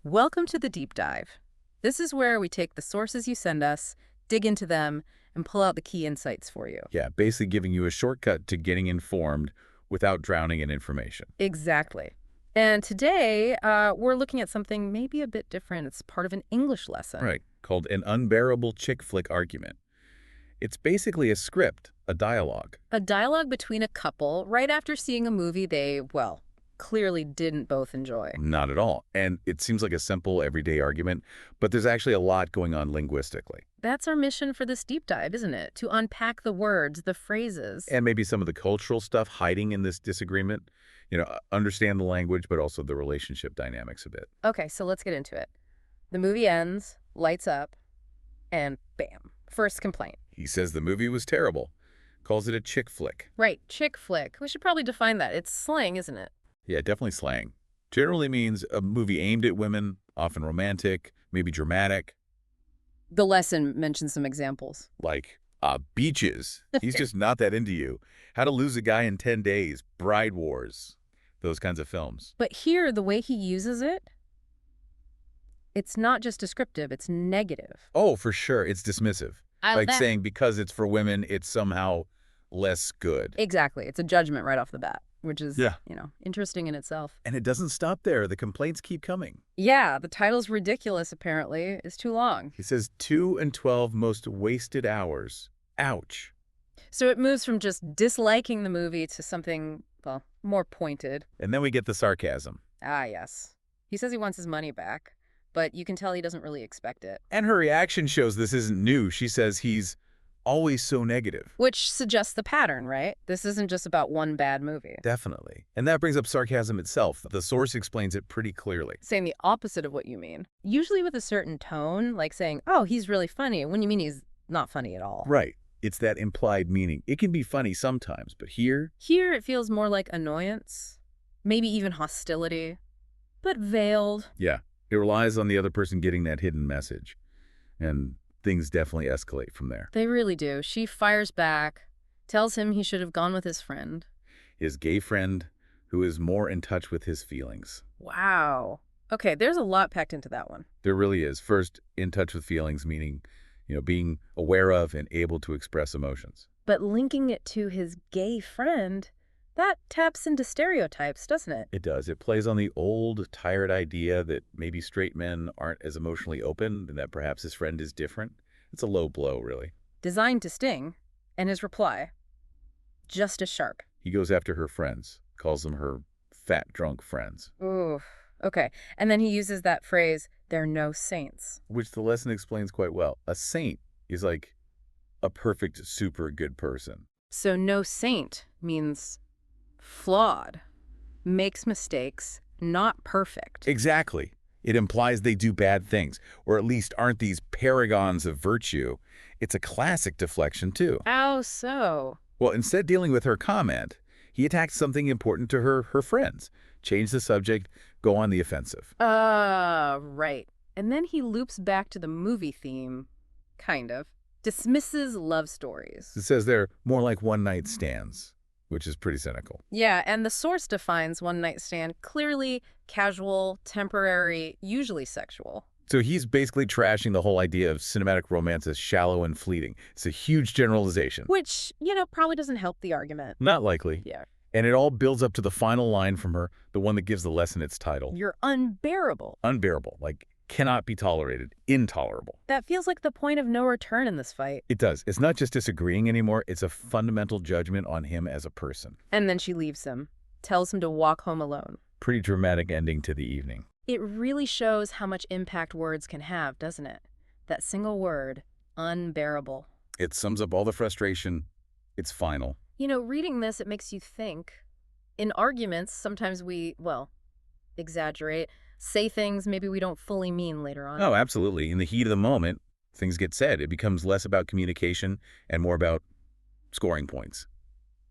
Welcome to the deep dive. This is where we take the sources you send us, dig into them, and pull out the key insights for you. Yeah, basically giving you a shortcut to getting informed without drowning in information. Exactly. And today, we're looking at something maybe a bit different. It's part of an English lesson. Right, called an unbearable chick flick argument. It's basically a script, a dialogue. A dialogue between a couple right after seeing a movie they, well, clearly didn't both enjoy. Not at all. And it seems like a simple, everyday argument, but there's actually a lot going on linguistically. That's our mission for this deep dive, isn't it? To unpack the words, the phrases. And maybe some of the cultural stuff hiding in this disagreement. Understand the language, but also the relationship dynamics a bit. Okay, so let's get into it. The movie ends, lights up, and bam, first complaint. He says the movie was terrible, calls it a chick flick. Right, chick flick. We should probably define that. It's slang, isn't it? Yeah, definitely slang. Generally means a movie aimed at women, often romantic, maybe dramatic. The lesson mentions some examples. Like, beaches. He's just not that into you. How to Lose a Guy in 10 Days, Bride Wars, those kinds of films. But here, the way he uses it, it's not just descriptive, it's negative. Oh, for sure. It's dismissive. Like saying because it's for women, it's somehow less good. Exactly. It's a judgment right off the bat, which is, Yeah. Interesting in itself. And it doesn't stop there. The complaints keep coming. Yeah, the title's ridiculous, apparently. It's too long. He says 2 and 12 most wasted hours. Ouch. So it moves from just disliking the movie to something, well, more pointed. And then we get the sarcasm. Ah, yes. He says he wants his money back, but you can tell he doesn't really expect it. And her reaction shows this isn't new. She says he's always so negative. Which suggests the pattern, right? This isn't just about one bad movie. Definitely. And that brings up sarcasm itself. The source explains it pretty clearly. Saying the opposite of what you mean. Usually with a certain tone, like saying, oh, he's really funny, when you mean he's not funny at all. Right. It's that implied meaning. It can be funny sometimes, but here... Here it feels more like annoyance, maybe even hostility, but veiled. Yeah. It relies on the other person getting that hidden message. And things definitely escalate from there. They really do. She fires back, tells him he should have gone with his friend. His gay friend, who is more in touch with his feelings. Wow. Okay, there's a lot packed into that one. There really is. First, in touch with feelings, meaning, being aware of and able to express emotions. But linking it to his gay friend, that taps into stereotypes, doesn't it? It does. It plays on the old, tired idea that maybe straight men aren't as emotionally open and that perhaps his friend is different. It's a low blow, really. Designed to sting. And his reply, just as sharp. He goes after her friends, calls them her fat, drunk friends. Ooh, okay. And then he uses that phrase, they're no saints. Which the lesson explains quite well. A saint is like a perfect, super good person. So no saint means flawed, makes mistakes, not perfect. Exactly. It implies they do bad things, or at least aren't these paragons of virtue. It's a classic deflection, too. How so? Well, instead of dealing with her comment, he attacked something important to her friends. Change the subject, go on the offensive. Right. And then he loops back to the movie theme, kind of. Dismisses love stories. It says they're more like one-night stands, which is pretty cynical. Yeah, and the source defines one-night stand clearly casual, temporary, usually sexual. So he's basically trashing the whole idea of cinematic romance as shallow and fleeting. It's a huge generalization. Which, probably doesn't help the argument. Not likely. Yeah. And it all builds up to the final line from her, the one that gives the lesson its title. You're unbearable. Unbearable, like cannot be tolerated, intolerable. That feels like the point of no return in this fight. It does. It's not just disagreeing anymore. It's a fundamental judgment on him as a person. And then she leaves him, tells him to walk home alone. Pretty dramatic ending to the evening. It really shows how much impact words can have, doesn't it? That single word, unbearable. It sums up all the frustration. It's final. Reading this, it makes you think. In arguments, sometimes we, exaggerate, say things maybe we don't fully mean later on. Oh, absolutely. In the heat of the moment, things get said. It becomes less about communication and more about scoring points,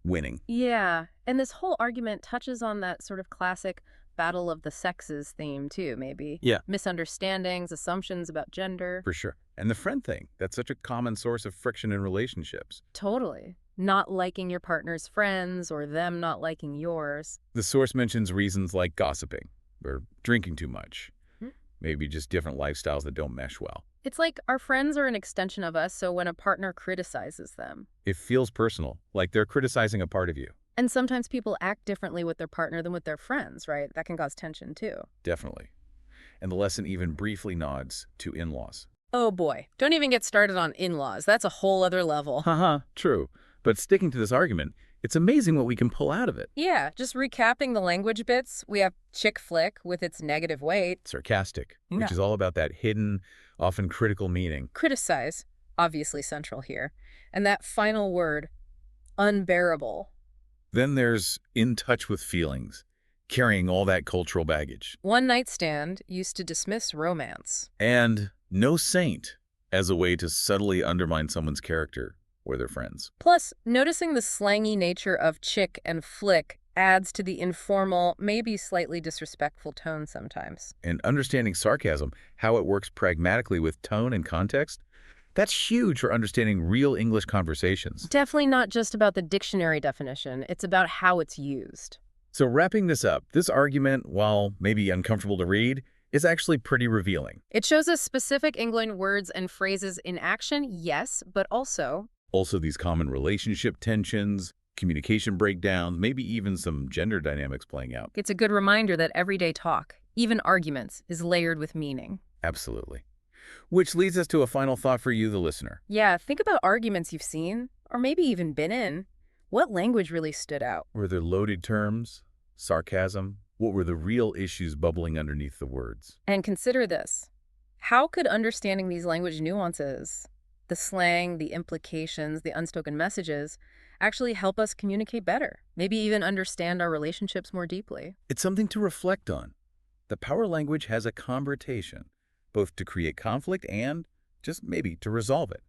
winning. Yeah, and this whole argument touches on that sort of classic battle of the sexes theme too, maybe. Yeah. Misunderstandings, assumptions about gender. For sure. And the friend thing, that's such a common source of friction in relationships. Totally. Not liking your partner's friends or them not liking yours. The source mentions reasons like gossiping or drinking too much. maybe just different lifestyles that don't mesh well. It's like our friends are an extension of us, so when a partner criticizes them. It feels personal, like they're criticizing a part of you. And sometimes people act differently with their partner than with their friends, right? That can cause tension too. Definitely. And the lesson even briefly nods to in-laws. Oh boy, don't even get started on in-laws. That's a whole other level. Haha, true. But sticking to this argument, it's amazing what we can pull out of it. Yeah, just recapping the language bits, we have chick flick with its negative weight. Sarcastic, No. which is all about that hidden, often critical meaning. Criticize, obviously central here. And that final word, unbearable. Then there's in touch with feelings, carrying all that cultural baggage. One night stand used to dismiss romance. And no saint as a way to subtly undermine someone's character or their friends. Plus, noticing the slangy nature of chick and flick adds to the informal, maybe slightly disrespectful tone sometimes. And understanding sarcasm, how it works pragmatically with tone and context, that's huge for understanding real English conversations. Definitely not just about the dictionary definition, it's about how it's used. So wrapping this up, this argument, while maybe uncomfortable to read, is actually pretty revealing. It shows us specific English words and phrases in action, yes, but also Also these common relationship tensions, communication breakdowns, maybe even some gender dynamics playing out. it's a good reminder that everyday talk, even arguments, is layered with meaning. Absolutely. Which leads us to a final thought for you, the listener. Yeah, think about arguments you've seen, or maybe even been in. What language really stood out? Were there loaded terms, sarcasm? What were the real issues bubbling underneath the words? And consider this. How could understanding these language nuances, the slang, the implications, the unspoken messages, actually help us communicate better? Maybe even understand our relationships more deeply. It's something to reflect on. The power language has a conversation, both to create conflict and just maybe to resolve it.